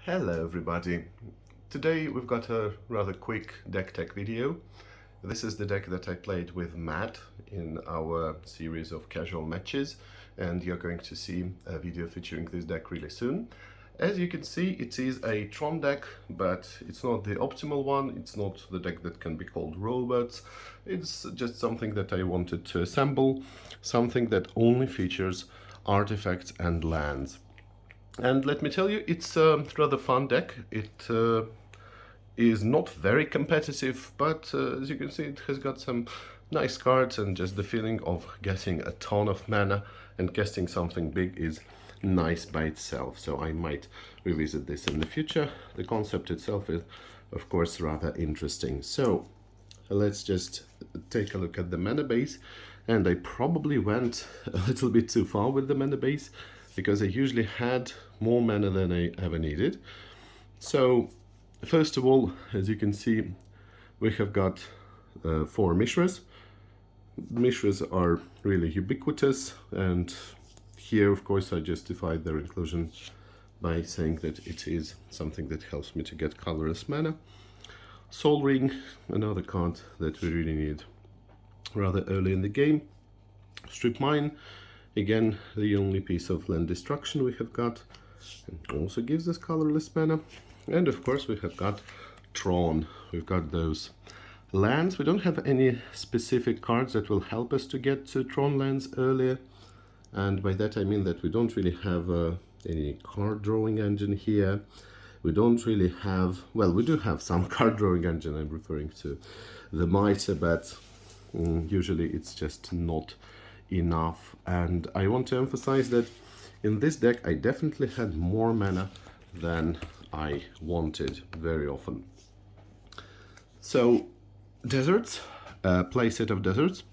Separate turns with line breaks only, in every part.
Hello everybody. Today we've got a rather quick deck tech video. This is the deck that I played with Matt in our series of casual matches, and you're going to see a video featuring this deck really soon. As you can see, it is a Tron deck, but it's not the optimal one. It's not the deck that can be called robots. It's just something that I wanted to assemble, something that only features artifacts and lands. And let me tell you, it's a rather fun deck. It is not very competitive, but as you can see, it has got some nice cards, and just the feeling of getting a ton of mana and casting something big is nice by itself. So I might revisit this in the future. The concept itself is, of course, rather interesting. So let's just take a look at the mana base. And I probably went a little bit too far with the mana base, because I usually had more mana than I ever needed. So first of all, as you can see, we have got 4 Mishras. Mishras are really ubiquitous, and here of course I justified their inclusion by saying that it is something that helps me to get colorless mana. Soul Ring, another card that we really need rather early in the game. Strip Mine, again, the only piece of land destruction we have got, and also gives us colorless mana. And of course we have got Tron. We've got those lands. We don't have any specific cards that will help us to get to Tron lands earlier, and by that I mean that we don't really have any card drawing engine here. We don't really have, well, we do have some card drawing engine. I'm referring to the Mitre, but usually it's just not enough. And I want to emphasize that in this deck I definitely had more mana than I wanted very often. So deserts, playset of deserts.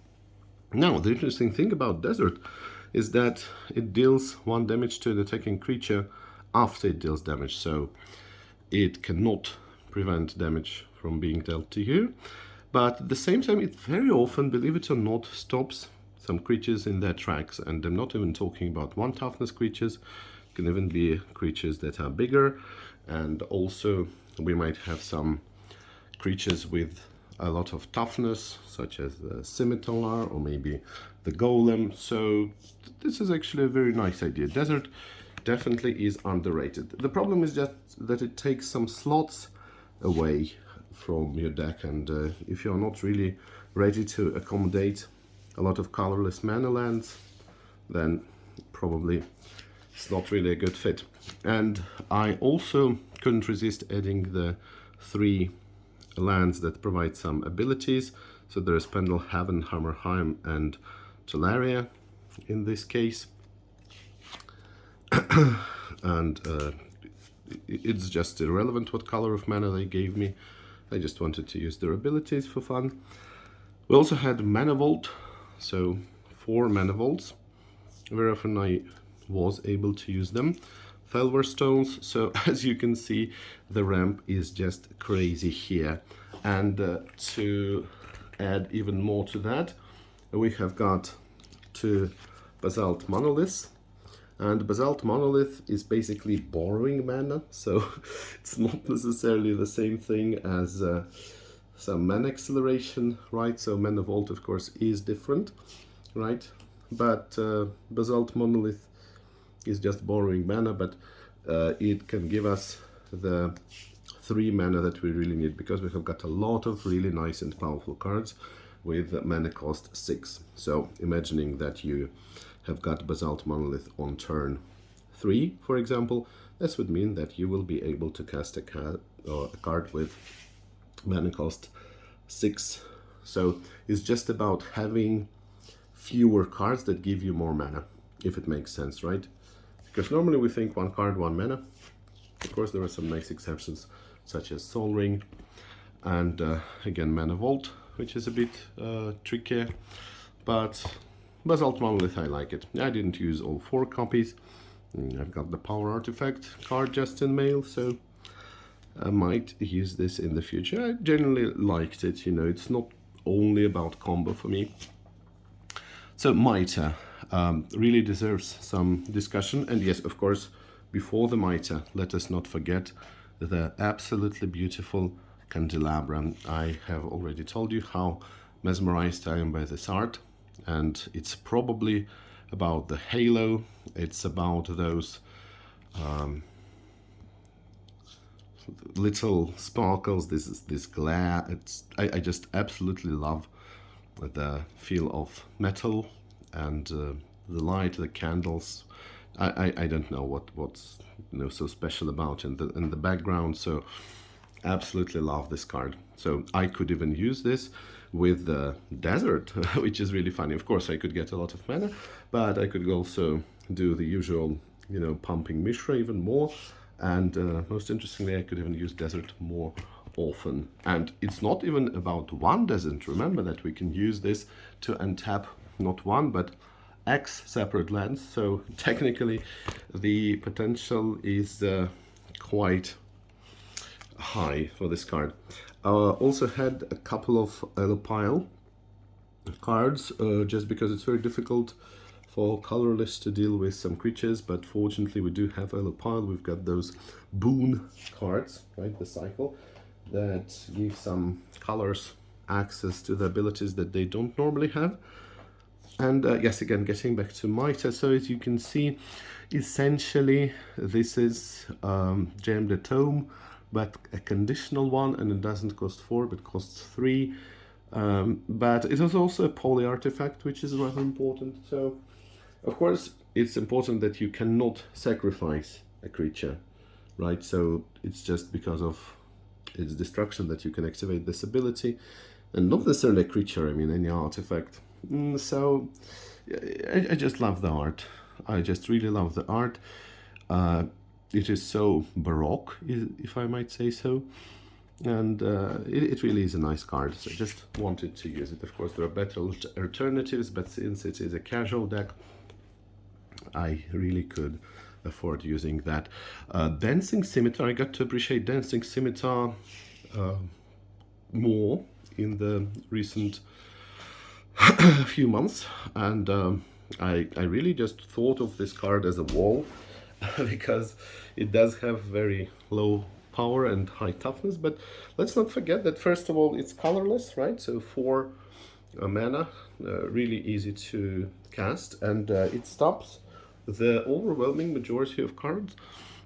Now the interesting thing about desert is that it deals 1 damage to an attacking creature after it deals damage, so it cannot prevent damage from being dealt to you, but at the same time it very often, believe it or not, stops some creatures in their tracks. And I'm not even talking about 1 toughness creatures. It can even be creatures that are bigger, and also we might have some creatures with a lot of toughness, such as the Scimitar or maybe the Golem. So this is actually a very nice idea. Desert definitely is underrated. The problem is just that it takes some slots away from your deck, and if you're not really ready to accommodate a lot of colorless mana lands, then probably it's not really a good fit. And I also couldn't resist adding the 3 lands that provide some abilities. So there is Pendelhaven, Hammerheim, and Talaria in this case. And it's just irrelevant what color of mana they gave me. I just wanted to use their abilities for fun. We also had Mana Vault, so 4 Mana Vaults. Very often I was able to use them. Felver Stones, so as you can see, the ramp is just crazy here. And to add even more to that, we have got 2 Basalt Monoliths. And Basalt Monolith is basically borrowing mana, so it's not necessarily the same thing as some mana acceleration, right? So Mana Vault, of course, is different, right? But Basalt Monolith is just borrowing mana, but it can give us the 3 mana that we really need, because we have got a lot of really nice and powerful cards with mana cost 6. So imagining that you have got Basalt Monolith on turn 3, for example, this would mean that you will be able to cast a card with mana cost 6. So it's just about having fewer cards that give you more mana, if it makes sense, right? Because normally we think 1 card, 1 mana. Of course, there are some nice exceptions, such as Soul Ring, and again Mana Vault, which is a bit trickier. But Basalt Monolith, I like it. I didn't use all 4 copies. I've got the Power Artifact card just in mail, so I might use this in the future. I generally liked it, you know, it's not only about combo for me. So Mitre really deserves some discussion, and yes, of course, before the mitre, let us not forget the absolutely beautiful candelabra. I have already told you how mesmerized I am by this art, and it's probably about the halo, it's about those little sparkles, this glare. I just absolutely love the feel of metal and the light, the candles. I don't know what's so special about in the background. So absolutely love this card. So I could even use this with the desert, which is really funny. Of course, I could get a lot of mana, but I could also do the usual, pumping Mishra even more. And most interestingly, I could even use desert more often. And it's not even about one desert. Remember that we can use this to untap not one, but X separate lands. So technically, the potential is quite high for this card. Also had a couple of Elopile cards, just because it's very difficult for Colorless to deal with some creatures, but fortunately we do have Elopile. We've got those boon cards, right, the cycle, that give some colors access to the abilities that they don't normally have. And yes, again, getting back to Mitre, so as you can see, essentially this is Gem the Tome, but a conditional one, and it doesn't cost 4, but costs 3. But it is also a poly artifact, which is rather important. So, of course, it's important that you cannot sacrifice a creature, right? So it's just because of its destruction that you can activate this ability, and not necessarily a creature, I mean any artifact. So I just love the art. I just really love the art. It is so baroque, if I might say so. And it really is a nice card, so I just wanted to use it. Of course, there are better alternatives, but since it is a casual deck, I really could afford using that. Dancing Scimitar, I got to appreciate Dancing Scimitar more in the recent few months, and I really just thought of this card as a wall because it does have very low power and high toughness, but let's not forget that first of all it's colorless, right? So 4 mana, really easy to cast, and it stops the overwhelming majority of cards,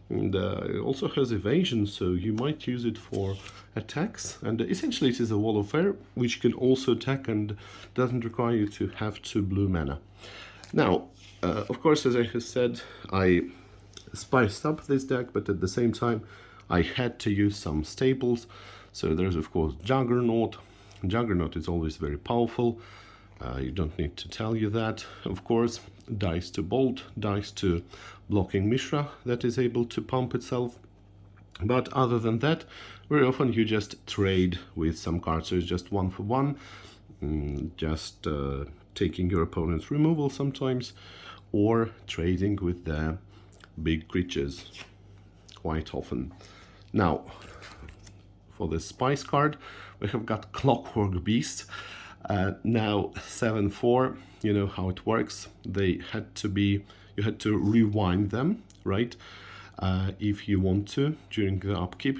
and it also has evasion, so you might use it for attacks, and essentially it is a wall of fire which can also attack and doesn't require you to have 2 blue mana. Now of course, as I have said, I spiced up this deck, but at the same time I had to use some staples. So there's of course Juggernaut. Juggernaut is always very powerful. You don't need to tell you that. Of course, dice to bolt, dice to blocking Mishra that is able to pump itself. But other than that, very often you just trade with some cards. So it's just 1 for 1, just taking your opponent's removal sometimes, or trading with the big creatures quite often. Now, for the Spice card, we have got Clockwork Beast. Now 7/4, you know how it works. They had to be, you had to rewind them, right? If you want to, during the upkeep,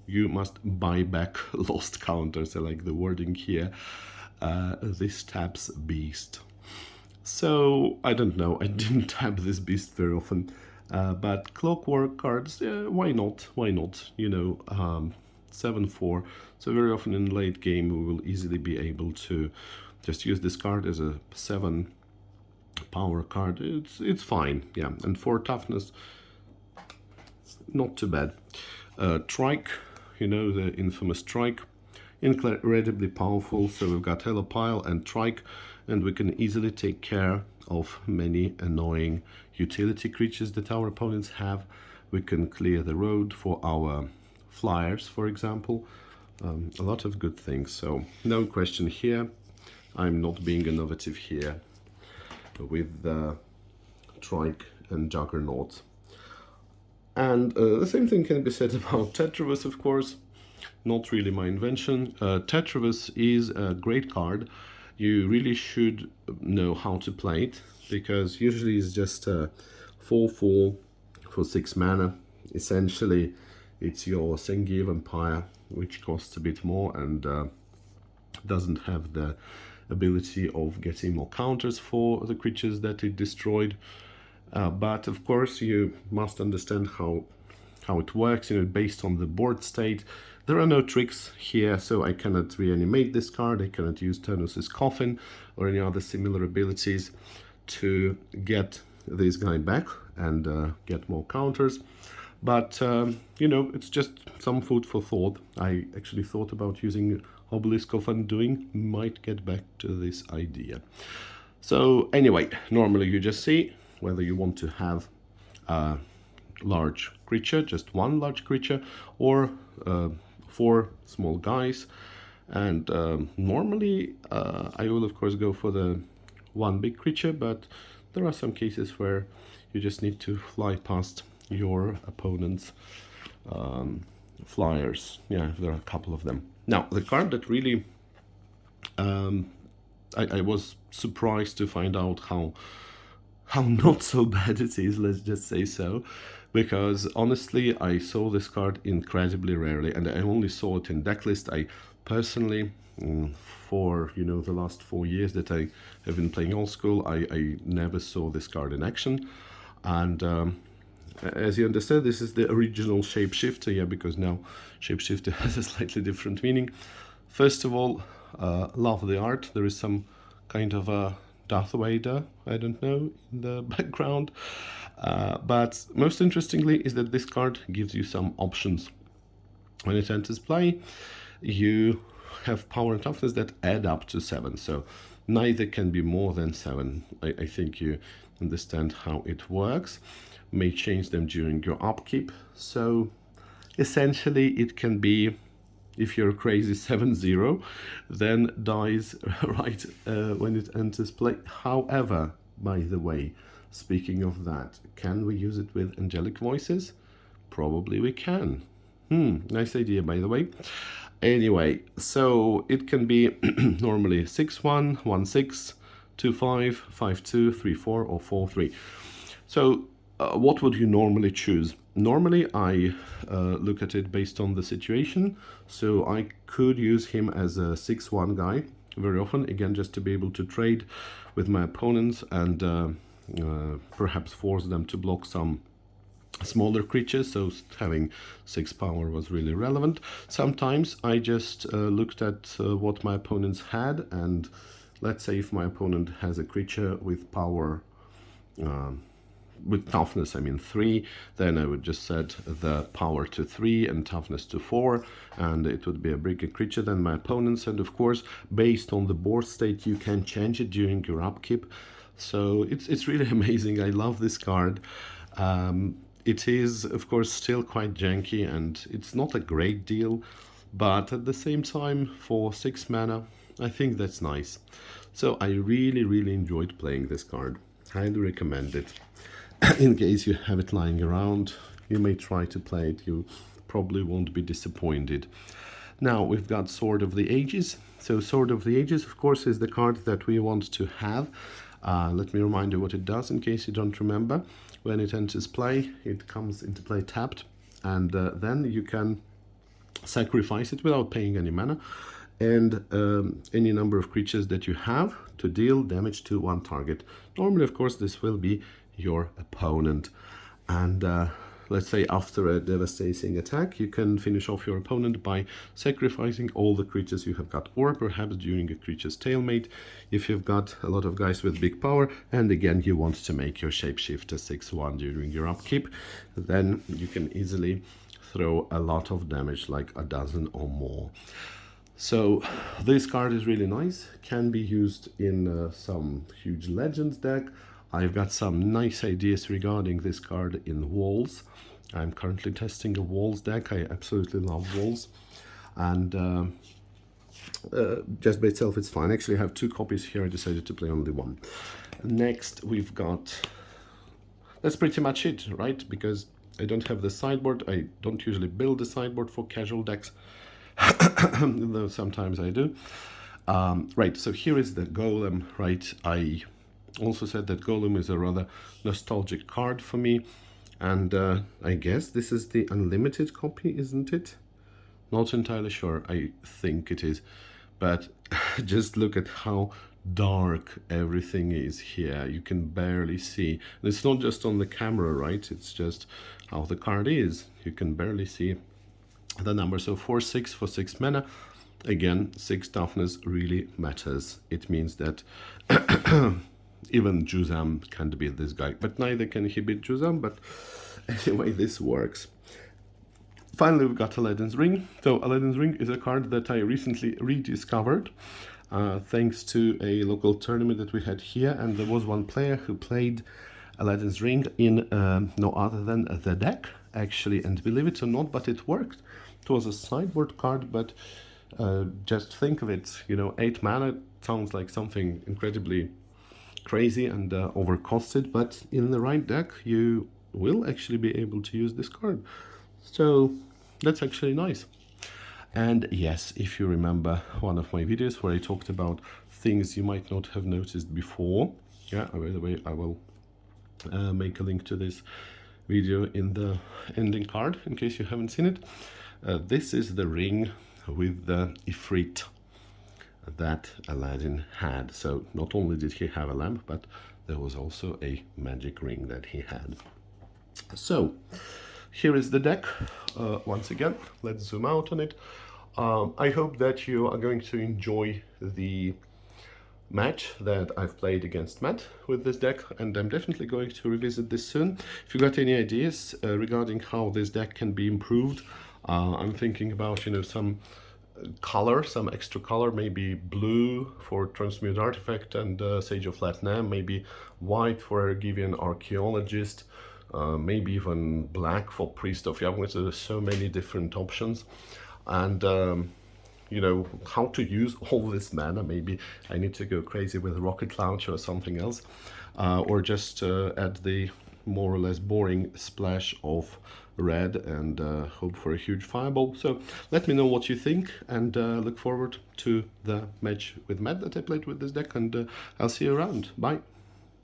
you must buy back lost counters. I like the wording here. This taps Beast. So, I don't know, I didn't tap this Beast very often. But Clockwork cards, why not? Why not? You know, 7/4. So very often in late game we will easily be able to just use this card as a 7 power card. It's fine, yeah. And 4 toughness, not too bad. Trike, you know, the infamous Trike, incredibly powerful. So we've got Helopile and Trike, and we can easily take care of many annoying utility creatures that our opponents have. We can clear the road for our flyers, for example. A lot of good things, so no question here. I'm not being innovative here with the Trike and Juggernaut. And the same thing can be said about Tetravus, of course. Not really my invention. Tetravus is a great card. You really should know how to play it, because usually it's just a 4/4 for 6 mana. Essentially, it's your Sengi Vampire, which costs a bit more and doesn't have the ability of getting more counters for the creatures that it destroyed. But of course, you must understand how it works, based on the board state. There are no tricks here, so I cannot reanimate this card, I cannot use Turnus's Coffin or any other similar abilities to get this guy back and get more counters. But, it's just some food for thought. I actually thought about using Obelisk of Undoing, might get back to this idea. So anyway, normally you just see whether you want to have a large creature, just one large creature, or 4 small guys. And normally I will of course go for the one big creature, but there are some cases where you just need to fly past your opponent's flyers. Yeah, there are a couple of them. Now, the card that really I was surprised to find out how not so bad it is, let's just say so, because honestly I saw this card incredibly rarely, and I only saw it in decklist. I personally, for the last 4 years that I have been playing old school, I never saw this card in action. And as you understand, this is the original Shapeshifter, yeah, because now Shapeshifter has a slightly different meaning. First of all, love the art. There is some kind of a Darth Vader, I don't know, in the background. But most interestingly is that this card gives you some options. When it enters play, you have power and toughness that add up to 7, so neither can be more than 7. I think you understand how it works. May change them during your upkeep, so essentially it can be, if you're crazy, 7-0, then dies right when it enters play. However, by the way, speaking of that, can we use it with Angelic Voices? Probably we can. Nice idea, by the way. Anyway, so it can be normally 6-1, 1-6, 2-5, 5-2, 3-4, or 4-3. So what would you normally choose? Normally I look at it based on the situation, so I could use him as a 6-1 guy very often, again just to be able to trade with my opponents and perhaps force them to block some smaller creatures, so having 6 power was really relevant. Sometimes I just looked at what my opponents had, and let's say if my opponent has a creature with power, with toughness 3, then I would just set the power to 3 and toughness to 4, and it would be a bigger creature than my opponent's. And of course, based on the board state, you can change it during your upkeep. So it's really amazing. I love this card. It is, of course, still quite janky, and it's not a great deal, but at the same time, for 6 mana, I think that's nice. So I really enjoyed playing this card. Highly recommend it. In case you have it lying around, you may try to play it. You probably won't be disappointed. Now we've got Sword of the Ages. So Sword of the Ages, of course, is the card that we want to have. Let me remind you what it does in case you don't remember. When it enters play, it comes into play tapped, and then you can sacrifice it without paying any mana, and any number of creatures that you have to deal damage to one target. Normally, of course, this will be your opponent, and let's say after a devastating attack, you can finish off your opponent by sacrificing all the creatures you have got, or perhaps during a creature stalemate, if you've got a lot of guys with big power, and again you want to make your Shapeshifter 6-1 during your upkeep, then you can easily throw a lot of damage, like a dozen or more. So this card is really nice, can be used in some huge Legends deck. I've got some nice ideas regarding this card in Walls. I'm currently testing a Walls deck. I absolutely love Walls, and just by itself it's fine. Actually, I have 2 copies here. I decided to play only one. Next we've got, that's pretty much it, right? Because I don't have the sideboard. I don't usually build a sideboard for casual decks, though sometimes I do. Right, so here is the Golem, right? I also said that Golem is a rather nostalgic card for me. And I guess this is the unlimited copy, isn't it? Not entirely sure. I think it is. But just look at how dark everything is here. You can barely see. And it's not just on the camera, right? It's just how the card is. You can barely see the number. So 4/6 for 6 mana. Again, 6 toughness really matters. It means that even Juzam can't beat this guy, but neither can he beat Juzam. But anyway, this works. Finally, we've got Aladdin's Ring. So Aladdin's Ring is a card that I recently rediscovered thanks to a local tournament that we had here, and there was one player who played Aladdin's Ring in no other than the deck, actually, and believe it or not, but it worked. It was a sideboard card, but just think of it, 8 mana sounds like something incredibly crazy and overcosted, but in the right deck, you will actually be able to use this card. So that's actually nice. And yes, if you remember one of my videos where I talked about things you might not have noticed before, yeah, by the way, I will make a link to this video in the ending card in case you haven't seen it. This is the ring with the Ifrit that Aladdin had. So not only did he have a lamp, but there was also a magic ring that he had. So here is the deck. Once again, let's zoom out on it. I hope that you are going to enjoy the match that I've played against Matt with this deck, and I'm definitely going to revisit this soon. If you got any ideas regarding how this deck can be improved, I'm thinking about, some color, some extra color, maybe blue for Transmute Artifact and Sage of Latnam, maybe white for Argivian Archaeologist, maybe even black for Priest of Yahweh. So there's so many different options, and how to use all this mana. Maybe I need to go crazy with a rocket launcher or something else, or just add the more or less boring splash of red and hope for a huge fireball. So let me know what you think, and look forward to the match with Matt that I played with this deck, and I'll see you around. Bye.